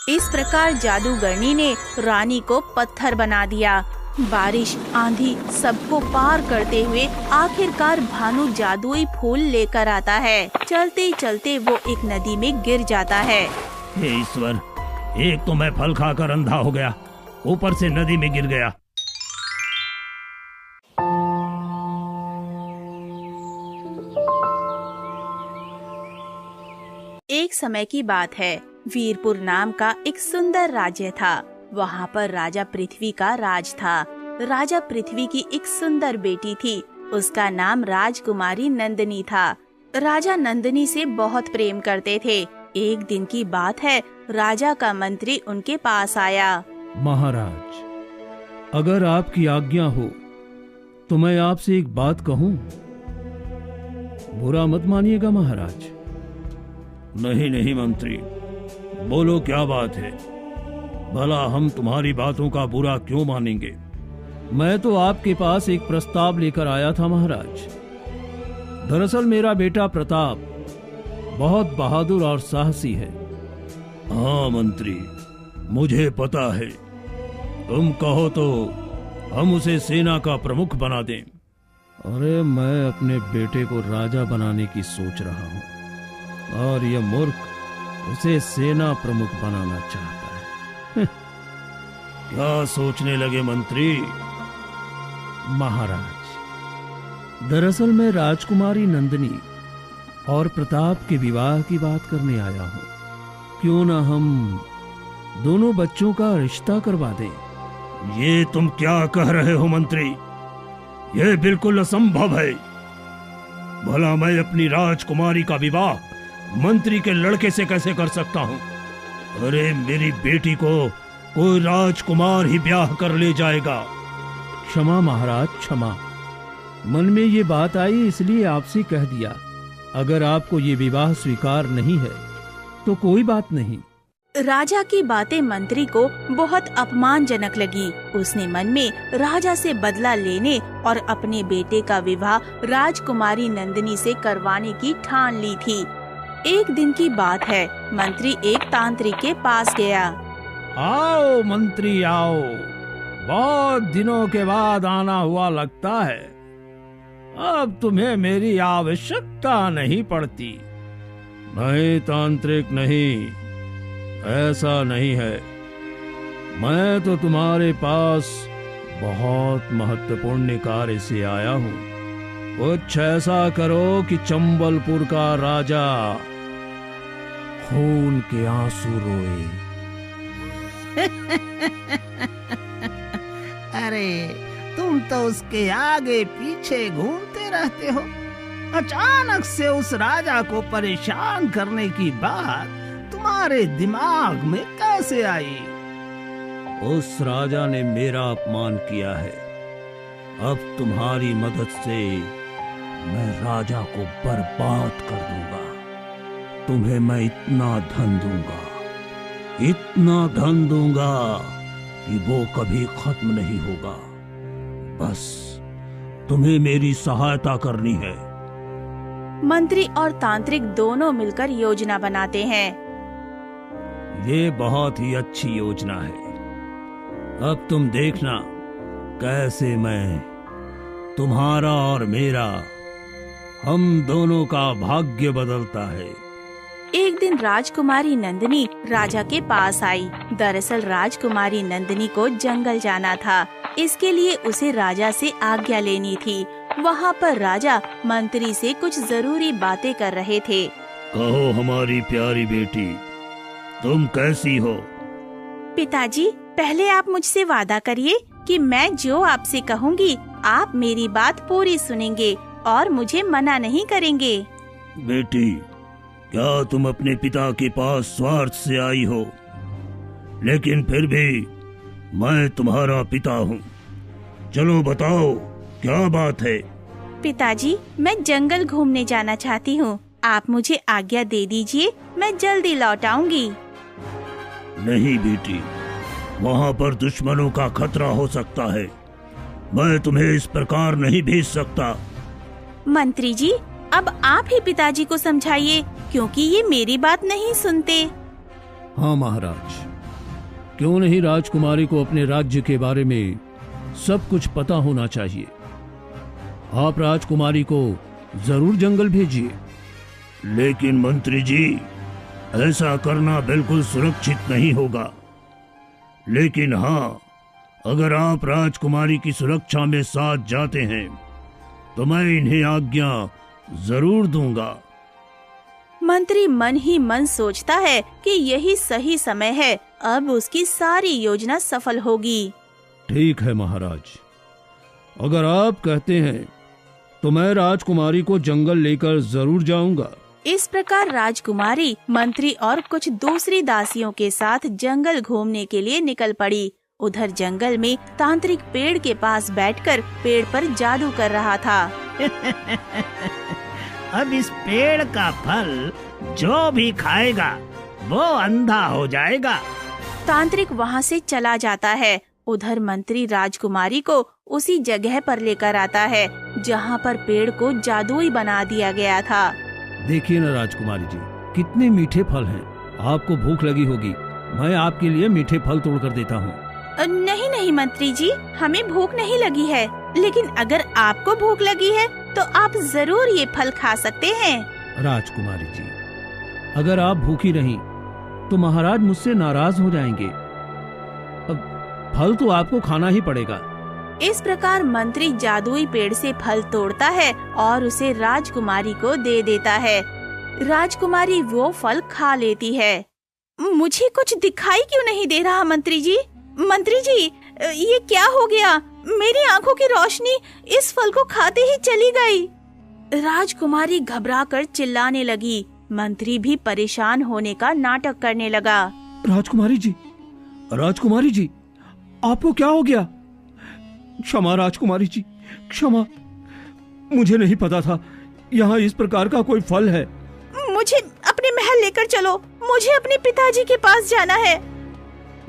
इस प्रकार जादूगरनी ने रानी को पत्थर बना दिया। बारिश, आंधी सबको पार करते हुए आखिरकार भानु जादुई फूल लेकर आता है। चलते चलते वो एक नदी में गिर जाता है। हे ईश्वर, एक तो मैं फल खाकर अंधा हो गया, ऊपर से नदी में गिर गया। एक समय की बात है, वीरपुर नाम का एक सुंदर राज्य था। वहाँ पर राजा पृथ्वी का राज था। राजा पृथ्वी की एक सुंदर बेटी थी। उसका नाम राजकुमारी नंदिनी था। राजा नंदिनी से बहुत प्रेम करते थे। एक दिन की बात है, राजा का मंत्री उनके पास आया। महाराज, अगर आपकी आज्ञा हो तो मैं आपसे एक बात कहूँ। बुरा मत मानिएगा महाराज। नहीं नहीं मंत्री, बोलो क्या बात है। भला हम तुम्हारी बातों का बुरा क्यों मानेंगे। मैं तो आपके पास एक प्रस्ताव लेकर आया था महाराज। दरअसल मेरा बेटा प्रताप बहुत बहादुर और साहसी है। हाँ मंत्री, मुझे पता है। तुम कहो तो हम उसे सेना का प्रमुख बना दें। अरे मैं अपने बेटे को राजा बनाने की सोच रहा हूँ और यह मूर्ख उसे सेना प्रमुख बनाना चाहता है। क्या सोचने लगे मंत्री। महाराज, दरअसल मैं राजकुमारी नंदिनी और प्रताप के विवाह की बात करने आया हूँ। क्यों ना हम दोनों बच्चों का रिश्ता करवा दें। ये तुम क्या कह रहे हो मंत्री, यह बिल्कुल असंभव है। भला मैं अपनी राजकुमारी का विवाह मंत्री के लड़के से कैसे कर सकता हूँ। अरे मेरी बेटी को कोई राजकुमार ही ब्याह कर ले जाएगा। क्षमा महाराज, क्षमा। मन में ये बात आई इसलिए आपसे कह दिया। अगर आपको ये विवाह स्वीकार नहीं है तो कोई बात नहीं। राजा की बातें मंत्री को बहुत अपमानजनक लगी। उसने मन में राजा से बदला लेने और अपने बेटे का विवाह राजकुमारी नंदिनी से करवाने की ठान ली थी। एक दिन की बात है, मंत्री एक तांत्रिक के पास गया। आओ मंत्री आओ, बहुत दिनों के बाद आना हुआ लगता है। अब तुम्हें मेरी आवश्यकता नहीं पड़ती। नहीं तांत्रिक नहीं, ऐसा नहीं है। मैं तो तुम्हारे पास बहुत महत्वपूर्ण कार्य से आया हूँ। कुछ ऐसा करो कि चंबलपुर का राजा खून के आंसू रोए। अरे तुम तो उसके आगे पीछे घूमते रहते हो। अचानक से उस राजा को परेशान करने की बात तुम्हारे दिमाग में कैसे आई? उस राजा ने मेरा अपमान किया है। अब तुम्हारी मदद से मैं राजा को बर्बाद कर दूंगा। तुम्हें मैं इतना धन दूंगा, इतना धन दूंगा कि वो कभी खत्म नहीं होगा। बस तुम्हें मेरी सहायता करनी है। मंत्री और तांत्रिक दोनों मिलकर योजना बनाते हैं। ये बहुत ही अच्छी योजना है। अब तुम देखना कैसे मैं तुम्हारा और मेरा, हम दोनों का भाग्य बदलता है। एक दिन राजकुमारी नंदिनी राजा के पास आई। दरअसल राजकुमारी नंदिनी को जंगल जाना था, इसके लिए उसे राजा से आज्ञा लेनी थी। वहाँ पर राजा मंत्री से कुछ जरूरी बातें कर रहे थे। कहो हमारी प्यारी बेटी, तुम कैसी हो? पिताजी, पहले आप मुझसे वादा करिए कि मैं जो आपसे कहूँगी आप मेरी बात पूरी सुनेंगे और मुझे मना नहीं करेंगे। बेटी, क्या तुम अपने पिता के पास स्वार्थ से आई हो? लेकिन फिर भी मैं तुम्हारा पिता हूँ। चलो बताओ क्या बात है? पिताजी, मैं जंगल घूमने जाना चाहती हूँ। आप मुझे आज्ञा दे दीजिए, मैं जल्दी लौट आऊंगी। नहीं बेटी, वहाँ पर दुश्मनों का खतरा हो सकता है। मैं तुम्हें इस प्रकार नहीं भेज सकता। मंत्री जी, अब आप ही पिताजी को समझाइए, क्योंकि ये मेरी बात नहीं सुनते। हाँ महाराज, क्यों नहीं राजकुमारी को अपने राज्य के बारे में सब कुछ पता होना चाहिए। आप राजकुमारी को जरूर जंगल भेजिए। लेकिन मंत्री जी, ऐसा करना बिल्कुल सुरक्षित नहीं होगा। लेकिन हाँ, अगर आप राजकुमारी की सुरक्षा में साथ जाते हैं तो मैं इन्हें आज्ञा जरूर दूंगा। मंत्री मन ही मन सोचता है कि यही सही समय है, अब उसकी सारी योजना सफल होगी। ठीक है महाराज, अगर आप कहते हैं तो मैं राजकुमारी को जंगल लेकर जरूर जाऊंगा। इस प्रकार राजकुमारी मंत्री और कुछ दूसरी दासियों के साथ जंगल घूमने के लिए निकल पड़ी। उधर जंगल में तांत्रिक पेड़ के पास बैठकर पेड़ पर जादू कर रहा था। अब इस पेड़ का फल जो भी खाएगा वो अंधा हो जाएगा। तांत्रिक वहाँ से चला जाता है। उधर मंत्री राजकुमारी को उसी जगह पर लेकर आता है जहाँ पर पेड़ को जादुई बना दिया गया था। देखिए न राजकुमारी जी, कितने मीठे फल हैं। आपको भूख लगी होगी, मैं आपके लिए मीठे फल तोड़ कर देता हूँ। नहीं नहीं मंत्री जी, हमें भूख नहीं लगी है, लेकिन अगर आपको भूख लगी है तो आप जरूर ये फल खा सकते हैं। राजकुमारी जी, अगर आप भूखी रहीं तो महाराज मुझसे नाराज हो जाएंगे। अब फल तो आपको खाना ही पड़ेगा। इस प्रकार मंत्री जादुई पेड़ से फल तोड़ता है और उसे राजकुमारी को दे देता है। राजकुमारी वो फल खा लेती है। मुझे कुछ दिखाई क्यों नहीं दे रहा मंत्री जी? मंत्री जी, ये क्या हो गया? मेरी आंखों की रोशनी इस फल को खाते ही चली गई। राजकुमारी घबराकर चिल्लाने लगी। मंत्री भी परेशान होने का नाटक करने लगा। राजकुमारी जी, राजकुमारी जी, आपको क्या हो गया? क्षमा राजकुमारी जी, क्षमा। मुझे नहीं पता था यहाँ इस प्रकार का कोई फल है। मुझे अपने महल लेकर चलो, मुझे अपने पिताजी के पास जाना है।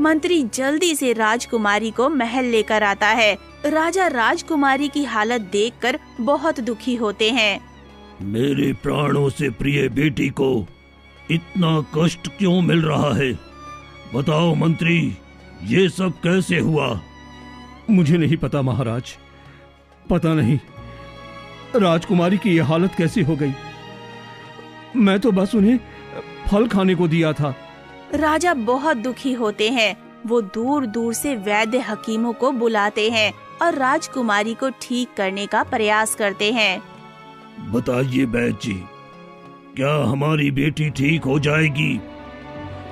मंत्री जल्दी से राजकुमारी को महल लेकर आता है। राजा राजकुमारी की हालत देखकर बहुत दुखी होते हैं। मेरे प्राणों से प्रिय बेटी को इतना कष्ट क्यों मिल रहा है? बताओ मंत्री, ये सब कैसे हुआ? मुझे नहीं पता महाराज, पता नहीं राजकुमारी की ये हालत कैसी हो गई। मैं तो बस उन्हें फल खाने को दिया था। राजा बहुत दुखी होते हैं। वो दूर दूर से वैद्य हकीमों को बुलाते हैं और राजकुमारी को ठीक करने का प्रयास करते हैं। बताइए वैद्य जी, क्या हमारी बेटी ठीक हो जाएगी?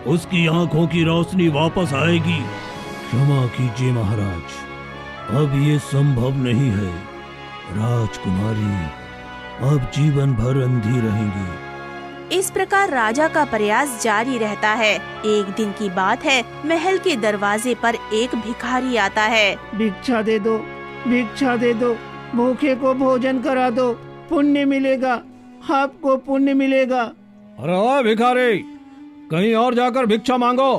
उसकी आंखों की रोशनी वापस आएगी? क्षमा कीजिए महाराज, अब ये संभव नहीं है। राजकुमारी अब जीवन भर अंधी रहेंगी। इस प्रकार राजा का प्रयास जारी रहता है। एक दिन की बात है, महल के दरवाजे पर एक भिखारी आता है। भिक्षा दे दो, भिक्षा दे दो, भूखे को भोजन करा दो, पुण्य मिलेगा, आपको पुण्य मिलेगा। अरे भिखारी, कहीं और जाकर भिक्षा मांगो।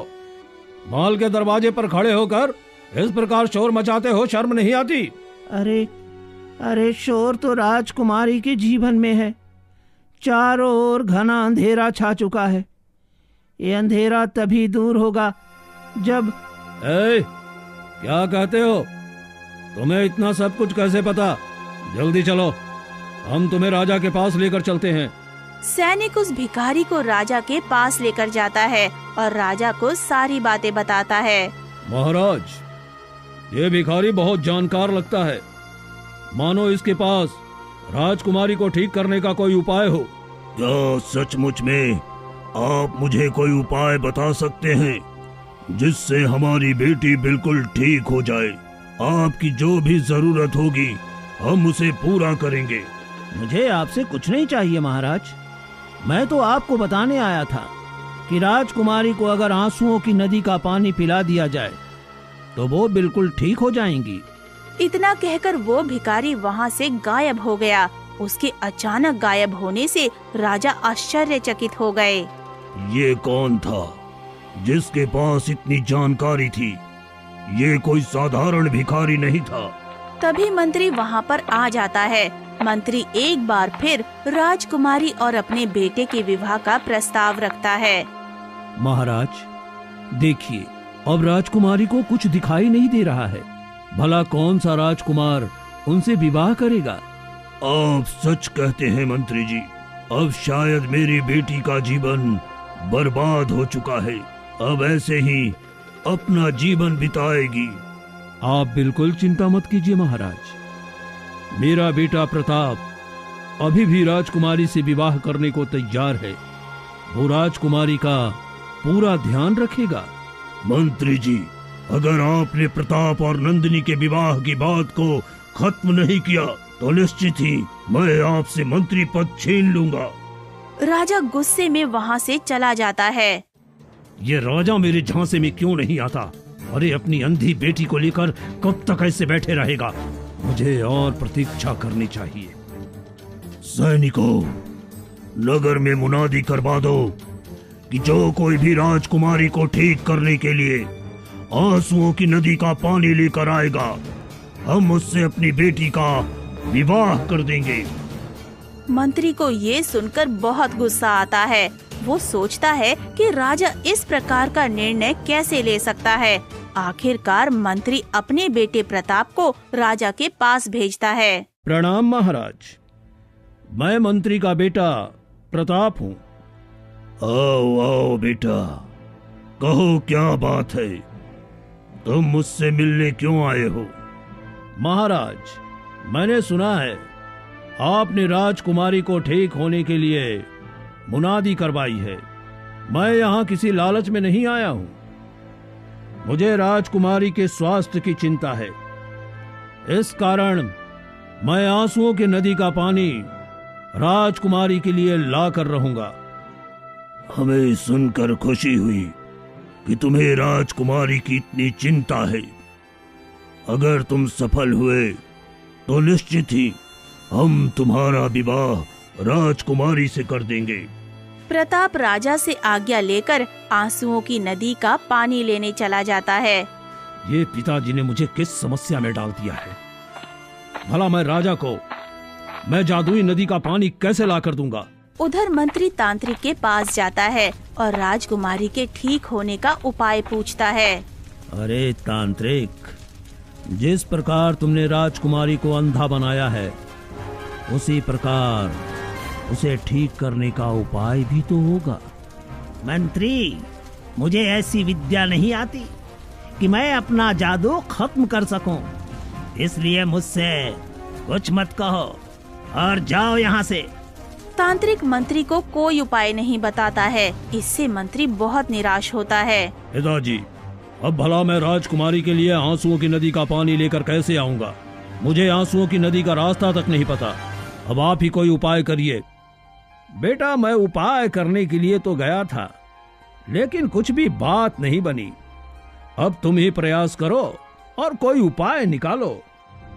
महल के दरवाजे पर खड़े होकर इस प्रकार शोर मचाते हो, शर्म नहीं आती? अरे अरे, शोर तो राजकुमारी के जीवन में है। चारों ओर घना अंधेरा छा चुका है। ये अंधेरा तभी दूर होगा जब... क्या कहते हो? तुम्हें इतना सब कुछ कैसे पता? जल्दी चलो, हम तुम्हें राजा के पास लेकर चलते हैं। सैनिक उस भिखारी को राजा के पास लेकर जाता है और राजा को सारी बातें बताता है। महाराज, ये भिखारी बहुत जानकार लगता है। मानो इसके पास राजकुमारी को ठीक करने का कोई उपाय हो। क्या सचमुच में आप मुझे कोई उपाय बता सकते हैं जिससे हमारी बेटी बिल्कुल ठीक हो जाए? आपकी जो भी जरूरत होगी हम उसे पूरा करेंगे। मुझे आपसे कुछ नहीं चाहिए महाराज। मैं तो आपको बताने आया था कि राजकुमारी को अगर आंसुओं की नदी का पानी पिला दिया जाए तो वो बिल्कुल ठीक हो जाएंगी। इतना कहकर वो भिखारी वहाँ से गायब हो गया। उसके अचानक गायब होने से राजा आश्चर्यचकित हो गए। ये कौन था जिसके पास इतनी जानकारी थी? ये कोई साधारण भिखारी नहीं था। तभी मंत्री वहाँ पर आ जाता है। मंत्री एक बार फिर राजकुमारी और अपने बेटे के विवाह का प्रस्ताव रखता है। महाराज देखिए, अब राजकुमारी को कुछ दिखाई नहीं दे रहा है। भला कौन सा राजकुमार उनसे विवाह करेगा? आप सच कहते हैं मंत्री जी। अब शायद मेरी बेटी का जीवन बर्बाद हो चुका है। अब ऐसे ही अपना जीवन बिताएगी। आप बिल्कुल चिंता मत कीजिए महाराज। मेरा बेटा प्रताप अभी भी राजकुमारी से विवाह करने को तैयार है। वो राजकुमारी का पूरा ध्यान रखेगा। मंत्री जी, अगर आपने प्रताप और नंदिनी के विवाह की बात को खत्म नहीं किया तो निश्चित ही मैं आपसे मंत्री पद छीन लूंगा। राजा गुस्से में वहाँ से चला जाता है। ये राजा मेरे झांसे में क्यों नहीं आता? अरे अपनी अंधी बेटी को लेकर कब तक ऐसे बैठे रहेगा? मुझे और प्रतीक्षा करनी चाहिए। सैनिकों, नगर में मुनादी करवा दो कि जो कोई भी राजकुमारी को ठीक करने के लिए आंसुओं की नदी का पानी लेकर आएगा, हम उससे अपनी बेटी का विवाह कर देंगे। मंत्री को ये सुनकर बहुत गुस्सा आता है। वो सोचता है कि राजा इस प्रकार का निर्णय कैसे ले सकता है। आखिरकार मंत्री अपने बेटे प्रताप को राजा के पास भेजता है। प्रणाम महाराज, मैं मंत्री का बेटा प्रताप हूँ। आओ आओ बेटा, कहो क्या बात है? तुम मुझसे मिलने क्यों आए हो? महाराज, मैंने सुना है आपने राजकुमारी को ठीक होने के लिए मुनादी करवाई है। मैं यहाँ किसी लालच में नहीं आया हूँ। मुझे राजकुमारी के स्वास्थ्य की चिंता है। इस कारण मैं आंसुओं की नदी का पानी राजकुमारी के लिए ला कर रहूंगा। हमें सुनकर खुशी हुई कि तुम्हें राजकुमारी की इतनी चिंता है। अगर तुम सफल हुए तो निश्चित ही हम तुम्हारा विवाह राजकुमारी से कर देंगे। प्रताप राजा से आज्ञा लेकर आंसुओं की नदी का पानी लेने चला जाता है। ये पिताजी ने मुझे किस समस्या में डाल दिया है? भला मैं राजा को मैं जादुई नदी का पानी कैसे ला कर दूंगा? उधर मंत्री तांत्रिक के पास जाता है और राजकुमारी के ठीक होने का उपाय पूछता है। अरे तांत्रिक, जिस प्रकार तुमने राजकुमारी को अंधा बनाया है, उसी प्रकार उसे ठीक करने का उपाय भी तो होगा। मंत्री, मुझे ऐसी विद्या नहीं आती कि मैं अपना जादू खत्म कर सकूं। इसलिए मुझसे कुछ मत कहो और जाओ यहाँ से। तांत्रिक मंत्री को कोई उपाय नहीं बताता है। इससे मंत्री बहुत निराश होता है। पिताजी, अब भला मैं राजकुमारी के लिए आंसुओं की नदी का पानी लेकर कैसे आऊंगा? मुझे आंसुओं की नदी का रास्ता तक नहीं पता। अब आप ही कोई उपाय करिए। बेटा, मैं उपाय करने के लिए तो गया था, लेकिन कुछ भी बात नहीं बनी। अब तुम ही प्रयास करो और कोई उपाय निकालो।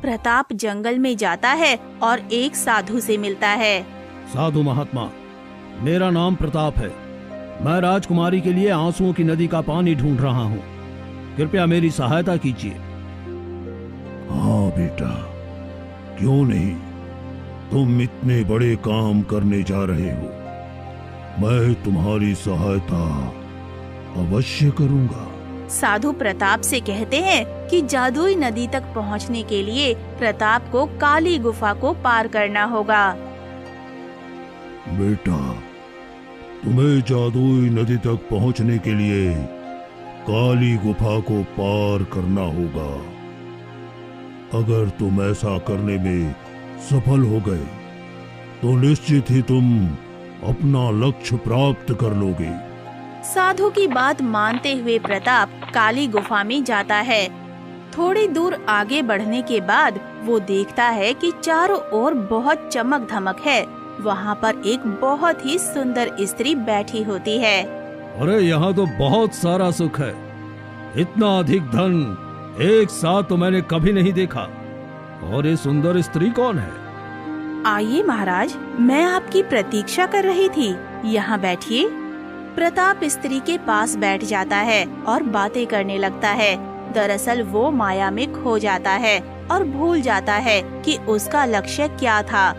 प्रताप जंगल में जाता है और एक साधु से मिलता है। साधु महात्मा, मेरा नाम प्रताप है। मैं राजकुमारी के लिए आंसुओं की नदी का पानी ढूंढ रहा हूँ। कृपया मेरी सहायता कीजिए। हाँ बेटा, क्यों नहीं। तुम इतने बड़े काम करने जा रहे हो, मैं तुम्हारी सहायता अवश्य करूंगा। साधु प्रताप से कहते हैं कि जादुई नदी तक पहुंचने के लिए प्रताप को काली गुफा को पार करना होगा। बेटा, तुम्हें जादुई नदी तक पहुंचने के लिए काली गुफा को पार करना होगा। अगर तुम ऐसा करने में सफल हो गए तो निश्चित ही तुम अपना लक्ष्य प्राप्त कर लोगे। साधु की बात मानते हुए प्रताप काली गुफा में जाता है। थोड़ी दूर आगे बढ़ने के बाद वो देखता है कि चारों ओर बहुत चमक धमक है। वहाँ पर एक बहुत ही सुंदर स्त्री बैठी होती है। अरे यहाँ तो बहुत सारा सुख है। इतना अधिक धन एक साथ तो मैंने कभी नहीं देखा। और ये सुंदर स्त्री कौन है? आइए महाराज, मैं आपकी प्रतीक्षा कर रही थी। यहाँ बैठिए। प्रताप स्त्री के पास बैठ जाता है और बातें करने लगता है। दरअसल वो माया में खो जाता है और भूल जाता है कि उसका लक्ष्य क्या था।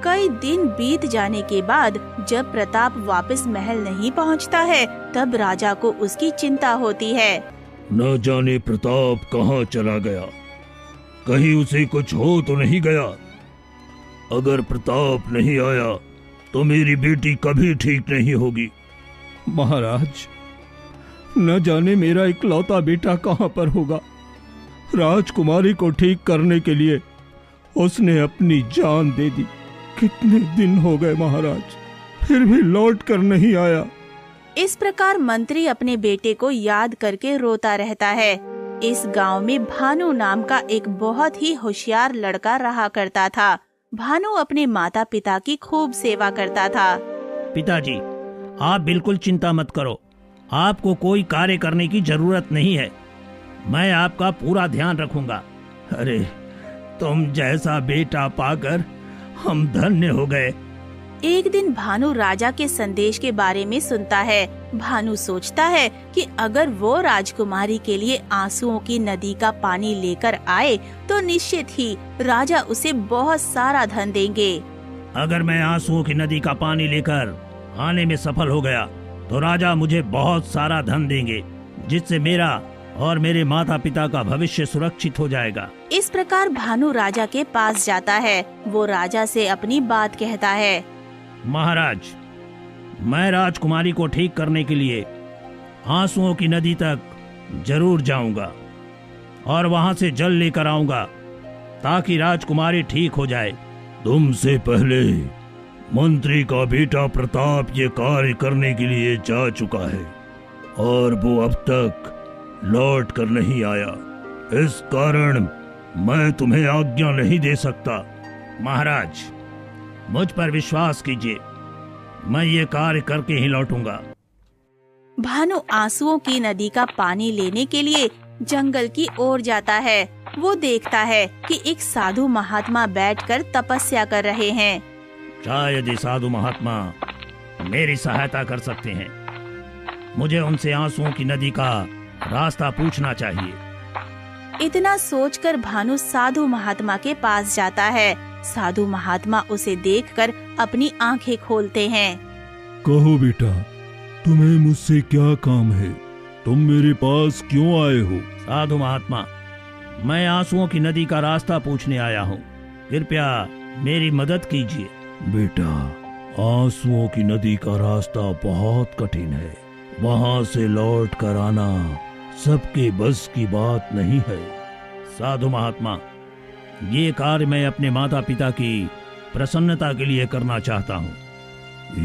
कई दिन बीत जाने के बाद जब प्रताप वापस महल नहीं पहुंचता है, तब राजा को उसकी चिंता होती है। न जाने प्रताप कहाँ चला गया, कहीं उसे कुछ हो तो नहीं गया। अगर प्रताप नहीं आया तो मेरी बेटी कभी ठीक नहीं होगी। महाराज, न जाने मेरा इकलौता बेटा कहाँ पर होगा। राजकुमारी को ठीक करने के लिए उसने अपनी जान दे दी। कितने दिन हो गए महाराज, फिर भी लौट कर नहीं आया। इस प्रकार मंत्री अपने बेटे को याद करके रोता रहता है। इस गांव में भानु नाम का एक बहुत ही होशियार लड़का रहा करता था। भानु अपने माता पिता की खूब सेवा करता था। पिताजी, आप बिल्कुल चिंता मत करो, आपको कोई कार्य करने की जरूरत नहीं है। मैं आपका पूरा ध्यान रखूंगा। अरे, तुम जैसा बेटा पाकर हम धन्य हो गए। एक दिन भानु राजा के संदेश के बारे में सुनता है। भानु सोचता है कि अगर वो राजकुमारी के लिए आंसुओं की नदी का पानी लेकर आए तो निश्चित ही राजा उसे बहुत सारा धन देंगे। अगर मैं आंसुओं की नदी का पानी लेकर आने में सफल हो गया तो राजा मुझे बहुत सारा धन देंगे, जिससे मेरा और मेरे माता पिता का भविष्य सुरक्षित हो जाएगा। इस प्रकार भानु राजा के पास जाता है। वो राजा से अपनी बात कहता है। महाराज, मैं राजकुमारी को ठीक करने के लिए आंसुओं की नदी तक जरूर जाऊंगा और वहां से जल लेकर आऊंगा ताकि राजकुमारी ठीक हो जाए। तुमसे पहले मंत्री का बेटा प्रताप ये कार्य करने के लिए जा चुका है और वो अब तक लौट कर नहीं आया। इस कारण मैं तुम्हें आज्ञा नहीं दे सकता। महाराज, मुझ पर विश्वास कीजिए, मैं ये कार्य करके ही लौटूंगा। भानु आंसुओं की नदी का पानी लेने के लिए जंगल की ओर जाता है। वो देखता है कि एक साधु महात्मा बैठकर तपस्या कर रहे हैं। शायद ये साधु महात्मा मेरी सहायता कर सकते हैं। मुझे उनसे आंसुओं की नदी का रास्ता पूछना चाहिए। इतना सोचकर भानु साधु महात्मा के पास जाता है। साधु महात्मा उसे देखकर अपनी आंखें खोलते हैं। कहो बेटा, तुम्हें मुझसे क्या काम है? तुम मेरे पास क्यों आए हो? साधु महात्मा, मैं आंसुओं की नदी का रास्ता पूछने आया हूँ। कृपया मेरी मदद कीजिए। बेटा, आंसुओं की नदी का रास्ता बहुत कठिन है। वहाँ से लौट कर आना सबके बस की बात नहीं है। साधु महात्मा, ये कार्य मैं अपने माता पिता की प्रसन्नता के लिए करना चाहता हूँ।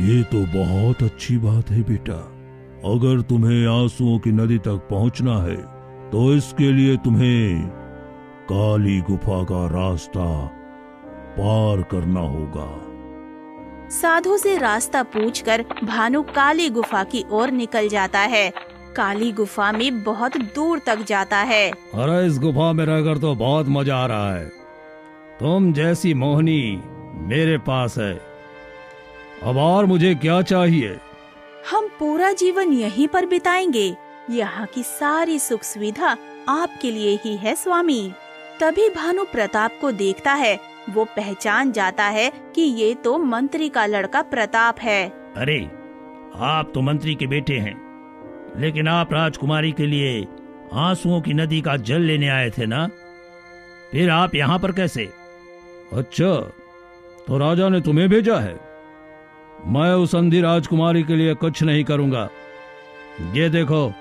ये तो बहुत अच्छी बात है बेटा। अगर तुम्हें आंसुओं की नदी तक पहुँचना है तो इसके लिए तुम्हें काली गुफा का रास्ता पार करना होगा। साधु से रास्ता पूछकर भानु काली गुफा की ओर निकल जाता है। काली गुफा में बहुत दूर तक जाता है। अरे, इस गुफा में रहकर तो बहुत मजा आ रहा है। तुम जैसी मोहनी मेरे पास है। अब और मुझे क्या चाहिए? हम पूरा जीवन यहीं पर बिताएंगे। यहाँ की सारी सुख सुविधा आपके लिए ही है स्वामी। तभी भानु प्रताप को देखता है। वो पहचान जाता है कि ये तो मंत्री का लड़का प्रताप है। अरे, आप तो मंत्री के बेटे हैं, लेकिन आप राजकुमारी के लिए आंसुओं की नदी का जल लेने आए थे ना? फिर आप यहाँ पर कैसे? अच्छा, तो राजा ने तुम्हें भेजा है। मैं उस अंधी राजकुमारी के लिए कुछ नहीं करूंगा। ये देखो,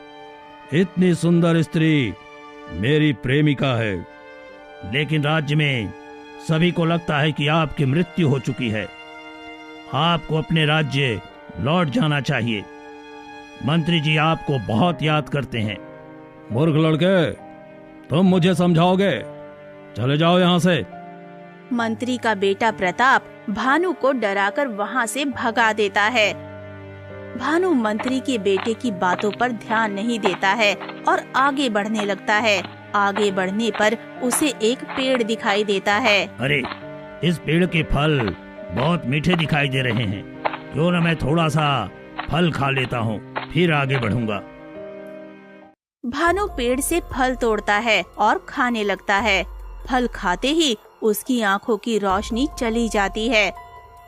इतनी सुंदर स्त्री मेरी प्रेमिका है। लेकिन राज्य में सभी को लगता है कि आपकी मृत्यु हो चुकी है। आपको अपने राज्य लौट जाना चाहिए। मंत्री जी आपको बहुत याद करते हैं। मूर्ख लड़के, तुम मुझे समझाओगे? चले जाओ यहाँ से। मंत्री का बेटा प्रताप भानु को डराकर वहाँ से भगा देता है। भानु मंत्री के बेटे की बातों पर ध्यान नहीं देता है और आगे बढ़ने लगता है। आगे बढ़ने पर उसे एक पेड़ दिखाई देता है। अरे, इस पेड़ के फल बहुत मीठे दिखाई दे रहे हैं। क्यों न मैं थोड़ा सा फल खा लेता हूँ, फिर आगे बढ़ूंगा। भानु पेड़ से फल तोड़ता है और खाने लगता है। फल खाते ही उसकी आंखों की रोशनी चली जाती है।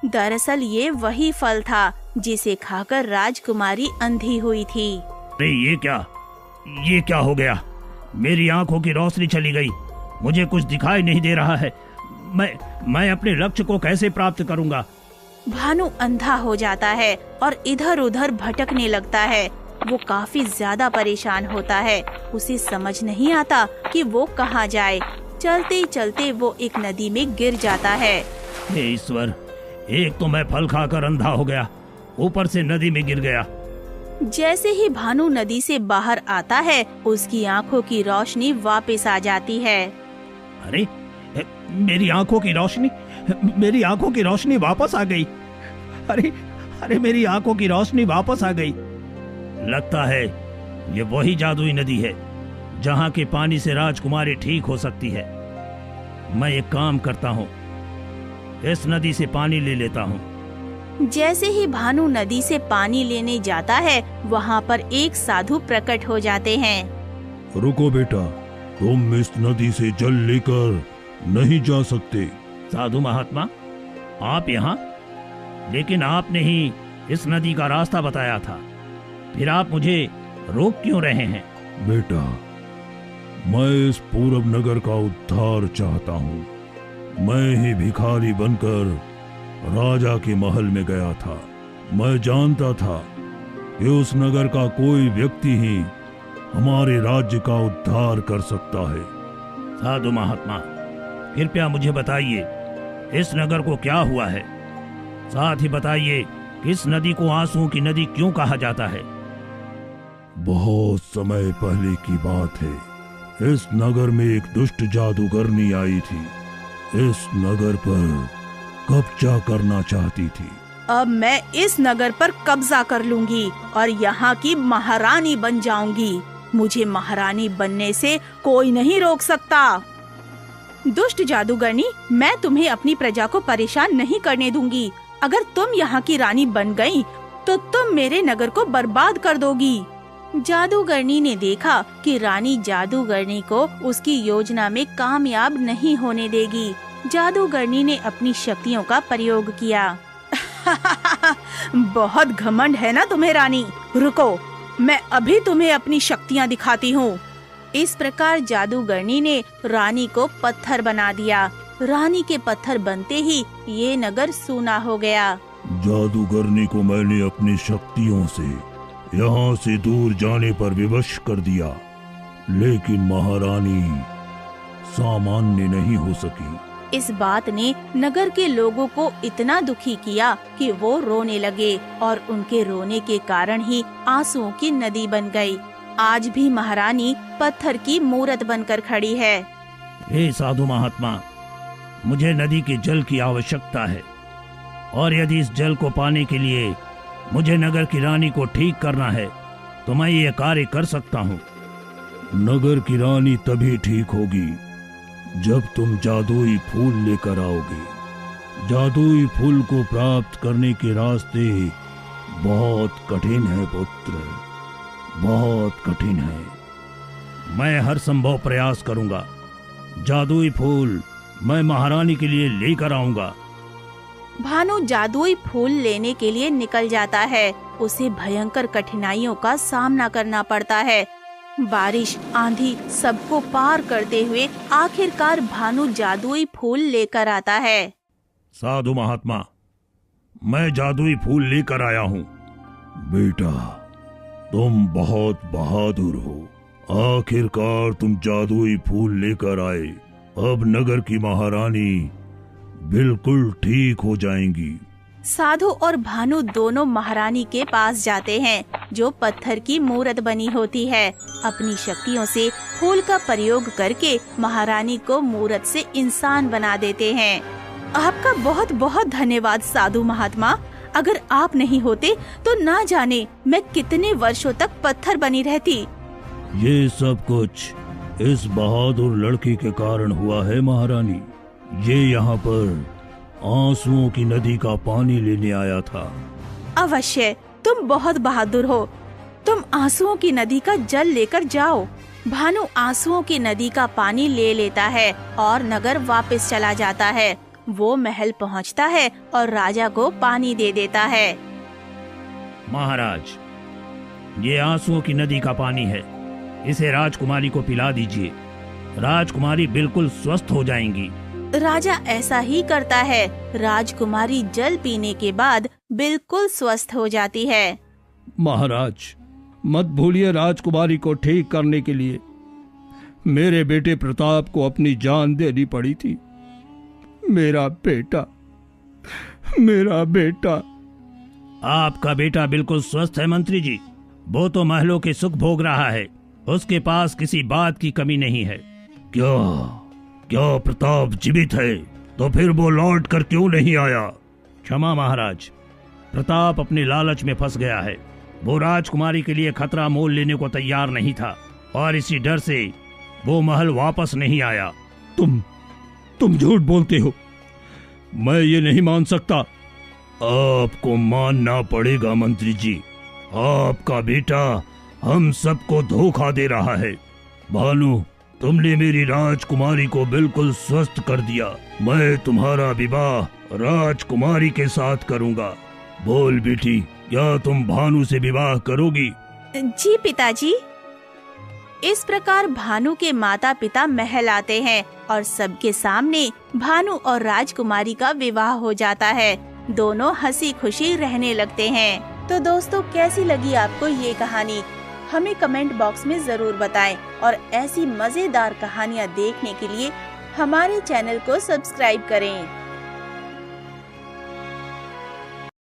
दरअसल ये वही फल था जिसे खाकर राजकुमारी अंधी हुई थी। अरे, ये क्या? ये क्या हो गया? मेरी आंखों की रोशनी चली गई, मुझे कुछ दिखाई नहीं दे रहा है। मैं अपने लक्ष्य को कैसे प्राप्त करूंगा? भानु अंधा हो जाता है और इधर उधर भटकने लगता है। वो काफी ज्यादा परेशान होता है। उसे समझ नहीं आता कि वो कहाँ जाए। चलते चलते वो एक नदी में गिर जाता है। हे ईश्वर, एक तो मैं फल खाकर अंधा हो गया, ऊपर से नदी में गिर गया। जैसे ही भानु नदी से बाहर आता है, उसकी आंखों की रोशनी वापस आ जाती है। अरे, मेरी आंखों की रोशनी वापस आ गई। अरे मेरी आंखों की रोशनी वापस आ गई। लगता है ये वही जादुई नदी है जहाँ के पानी से राजकुमारी ठीक हो सकती है। मैं एक काम करता हूँ, इस नदी से पानी ले लेता हूँ। जैसे ही भानु नदी से पानी लेने जाता है, वहाँ पर एक साधु प्रकट हो जाते हैं। रुको बेटा, तुम इस नदी से जल लेकर नहीं जा सकते। साधु महात्मा, आप यहाँ? लेकिन आपने ही इस नदी का रास्ता बताया था, फिर आप मुझे रोक क्यों रहे हैं? बेटा, मैं इस पूरब नगर का उद्धार चाहता हूँ। मैं ही भिखारी बनकर राजा के महल में गया था। मैं जानता था कि उस नगर का कोई व्यक्ति ही हमारे राज्य का उद्धार कर सकता है। साधु महात्मा, कृपया मुझे बताइए, इस नगर को क्या हुआ है? साथ ही बताइए, इस नदी को आंसुओं की नदी क्यों कहा जाता है? बहुत समय पहले की बात है। इस नगर में एक दुष्ट जादूगरनी आई थी। इस नगर पर कब्जा करना चाहती थी। अब मैं इस नगर पर कब्जा कर लूंगी और यहाँ की महारानी बन जाऊंगी। मुझे महारानी बनने से कोई नहीं रोक सकता। दुष्ट जादूगरनी, मैं तुम्हें अपनी प्रजा को परेशान नहीं करने दूंगी। अगर तुम यहाँ की रानी बन गई, तो तुम मेरे नगर को बर्बाद कर दोगी। जादूगरनी ने देखा कि रानी जादूगरनी को उसकी योजना में कामयाब नहीं होने देगी। जादूगरनी ने अपनी शक्तियों का प्रयोग किया। बहुत घमंड है ना तुम्हें रानी, रुको, मैं अभी तुम्हें अपनी शक्तियाँ दिखाती हूँ। इस प्रकार जादूगरनी ने रानी को पत्थर बना दिया। रानी के पत्थर बनते ही ये नगर सूना हो गया। जादूगरनी को मैंने अपनी शक्तियों से यहाँ से दूर जाने पर विवश कर दिया, लेकिन महारानी सामान्य नहीं हो सकी। इस बात ने नगर के लोगों को इतना दुखी किया कि वो रोने लगे और उनके रोने के कारण ही आंसुओं की नदी बन गई। आज भी महारानी पत्थर की मूरत बनकर खड़ी है। हे साधु महात्मा, मुझे नदी के जल की आवश्यकता है, और यदि इस जल को पाने के लिए मुझे नगर की रानी को ठीक करना है, तो मैं ये कार्य कर सकता हूँ। नगर की रानी तभी ठीक होगी जब तुम जादुई फूल लेकर आओगे। जादुई फूल को प्राप्त करने के रास्ते बहुत कठिन है पुत्र, बहुत कठिन है। मैं हर संभव प्रयास करूंगा। जादुई फूल मैं महारानी के लिए लेकर आऊंगा। भानु जादुई फूल लेने के लिए निकल जाता है। उसे भयंकर कठिनाइयों का सामना करना पड़ता है। बारिश, आंधी सबको पार करते हुए आखिरकार भानु जादुई फूल लेकर आता है। साधु महात्मा, मैं जादुई फूल लेकर आया हूँ। बेटा, तुम बहुत बहादुर हो। आखिरकार तुम जादुई फूल लेकर आए। अब नगर की महारानी बिल्कुल ठीक हो जाएंगी। साधु और भानु दोनों महारानी के पास जाते हैं, जो पत्थर की मूरत बनी होती है। अपनी शक्तियों से फूल का प्रयोग करके महारानी को मूरत से इंसान बना देते हैं। आपका बहुत बहुत धन्यवाद साधु महात्मा। अगर आप नहीं होते तो ना जाने मैं कितने वर्षों तक पत्थर बनी रहती। ये सब कुछ इस बहादुर लड़की के कारण हुआ है महारानी। ये यहाँ पर आंसुओं की नदी का पानी लेने आया था। अवश्य, तुम बहुत बहादुर हो। तुम आंसुओं की नदी का जल लेकर जाओ। भानु आंसुओं की नदी का पानी ले लेता है और नगर वापस चला जाता है। वो महल पहुंचता है और राजा को पानी दे देता है। महाराज, ये आंसुओं की नदी का पानी है। इसे राजकुमारी को पिला दीजिए। राजकुमारी बिल्कुल स्वस्थ हो जाएंगी। राजा ऐसा ही करता है। राजकुमारी जल पीने के बाद बिल्कुल स्वस्थ हो जाती है। महाराज, मत भूलिए राजकुमारी को ठीक करने के लिए मेरे बेटे प्रताप को अपनी जान देनी पड़ी थी। मेरा बेटा, मेरा बेटा। आपका बेटा बिल्कुल स्वस्थ है मंत्री जी। वो तो महलों के सुख भोग रहा है। उसके पास किसी बात की कमी नहीं है। क्या प्रताप जीवित है? तो फिर वो लौट कर क्यों नहीं आया? क्षमा महाराज, प्रताप अपने लालच में फंस गया है। वो राजकुमारी के लिए खतरा मोल लेने को तैयार नहीं था और इसी डर से वो महल वापस नहीं आया। तुम झूठ बोलते हो। मैं ये नहीं मान सकता। आपको मानना पड़ेगा मंत्री जी। आपका बेटा हम सबको धोखा दे रहा है। भानु, तुमने मेरी राजकुमारी को बिल्कुल स्वस्थ कर दिया। मैं तुम्हारा विवाह राजकुमारी के साथ करूंगा। बोल बेटी, क्या तुम भानु से विवाह करोगी? जी पिताजी। इस प्रकार भानु के माता पिता महल आते हैं और सबके सामने भानु और राजकुमारी का विवाह हो जाता है। दोनों हंसी खुशी रहने लगते हैं। तो दोस्तों, कैसी लगी आपको ये कहानी? हमें कमेंट बॉक्स में जरूर बताएं और ऐसी मजेदार कहानियाँ देखने के लिए हमारे चैनल को सब्सक्राइब करें।